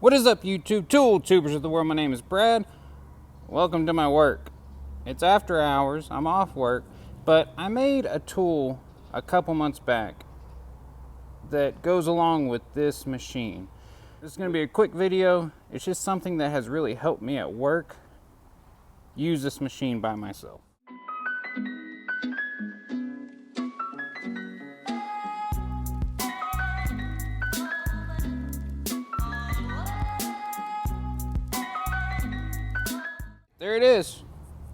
What is up, YouTube tool tubers of the world? My name is Brad. Welcome to my work. It's after hours, I'm off work, but I made a tool a couple months back that goes along with this machine. This is going to be a quick video. It's just something that has really helped me at work use this machine by myself. There it is.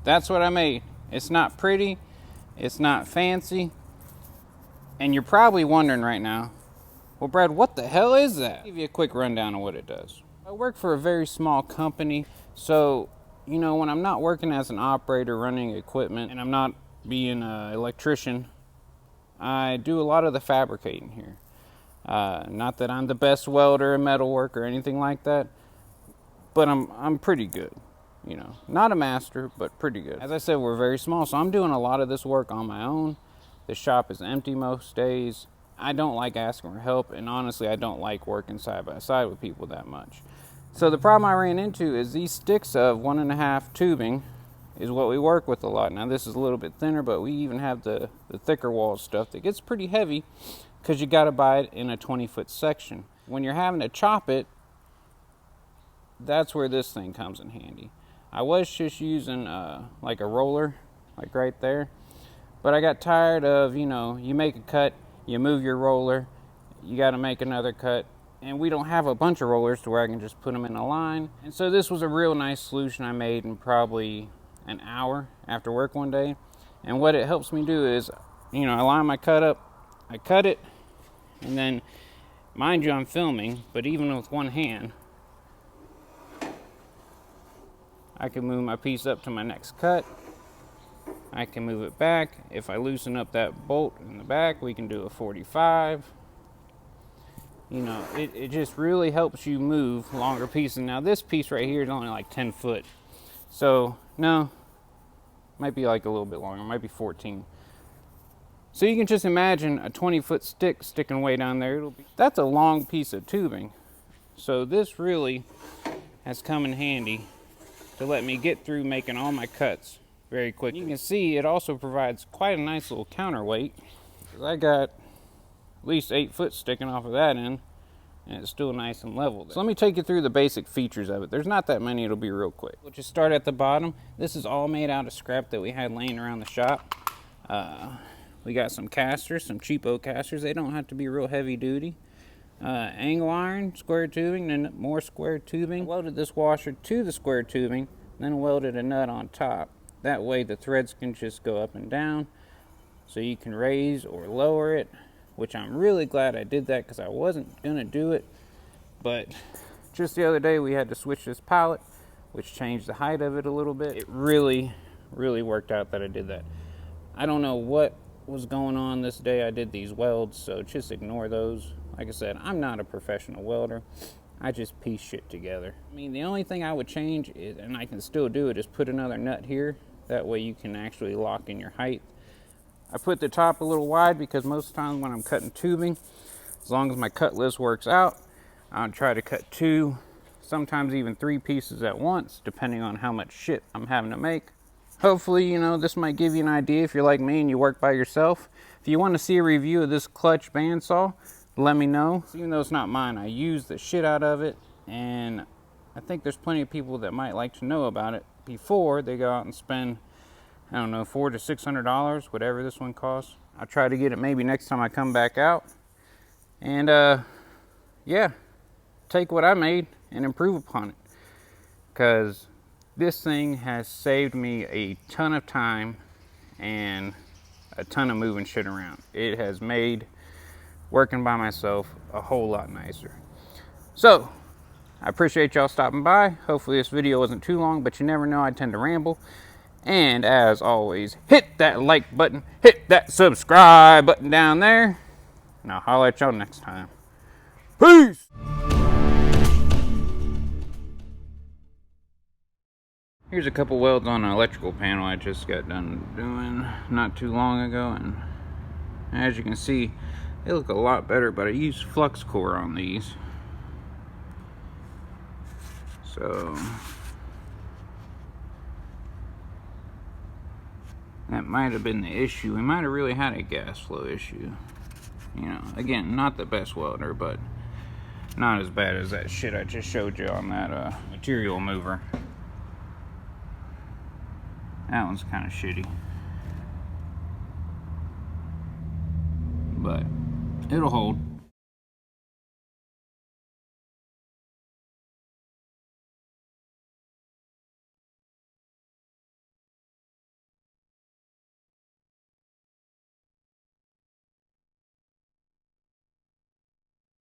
That's what I made. It's not pretty, it's not fancy, and you're probably wondering right now, well, Brad, what the hell is that? I'll give you a quick rundown of what it does. I work for a very small company, so you know, when I'm not working as an operator running equipment and I'm not being an electrician, I do a lot of the fabricating here. Not that I'm the best welder, metal worker, or anything like that, but I'm pretty good. You know, not a master, but pretty good. As I said, we're very small, so I'm doing a lot of this work on my own. The shop is empty most days. I don't like asking for help, and honestly, I don't like working side by side with people that much. So the problem I ran into is these sticks of 1.5 tubing is what we work with a lot. Now this is a little bit thinner, but we even have the thicker wall stuff that gets pretty heavy because you got to buy it in a 20-foot section. When you're having to chop it, that's where this thing comes in handy. I was just using like a roller, like right there, but I got tired of, you know, you make a cut, you move your roller, you got to make another cut, and we don't have a bunch of rollers to where I can just put them in a line. And so this was a real nice solution I made in probably an hour after work one day. And what it helps me do is, you know, I line my cut up, I cut it, and then, mind you, I'm filming, but even with one hand, I can move my piece up to my next cut. I can move it back. If I loosen up that bolt in the back, we can do a 45. You know, it just really helps you move longer pieces. Now this piece right here is only like 10 foot. So, no, might be like a little bit longer, might be 14. So you can just imagine a 20-foot stick sticking way down there. That's a long piece of tubing. So this really has come in handy to let me get through making all my cuts very quickly. You can see it also provides quite a nice little counterweight. I got at least 8 foot sticking off of that end, and it's still nice and level. So let me take you through the basic features of it. There's not that many, it'll be real quick. We'll just start at the bottom. This is all made out of scrap that we had laying around the shop. We got some casters, some cheapo casters. They don't have to be real heavy duty. Angle iron, square tubing, then more square tubing. Welded this washer to the square tubing, then welded a nut on top. That way the threads can just go up and down, so you can raise or lower it, which I'm really glad I did that because I wasn't going to do it. But just the other day we had to switch this pallet, which changed the height of it a little bit. It really, really worked out that I did that. I don't know what was going on this day I did these welds, so just ignore those. Like I said, I'm not a professional welder. I just piece shit together. I mean, the only thing I would change is, and I can still do it, is put another nut here. That way you can actually lock in your height. I put the top a little wide because most of the time when I'm cutting tubing, as long as my cut list works out, I'll try to cut 2, sometimes even 3 pieces at once, depending on how much shit I'm having to make. Hopefully, you know, this might give you an idea if you're like me and you work by yourself. If you want to see a review of this Klutch bandsaw, let me know. Even though it's not mine, I use the shit out of it, and I think there's plenty of people that might like to know about it before they go out and spend, I don't know, $400 to $600, whatever this one costs. I'll try to get it maybe next time I come back out. And yeah, take what I made and improve upon it, because this thing has saved me a ton of time and a ton of moving shit around. It has made working by myself a whole lot nicer. So I appreciate y'all stopping by. Hopefully this video wasn't too long, but you never know, I tend to ramble. And as always, hit that like button, hit that subscribe button down there, and I'll holler at y'all next time. Peace. Here's a couple welds on an electrical panel I just got done doing not too long ago, and as you can see, they look a lot better, but I used flux core on these. So that might have been the issue. We might have really had a gas flow issue. You know, again, not the best welder, but not as bad as that shit I just showed you on that material mover. That one's kind of shitty. But it'll hold.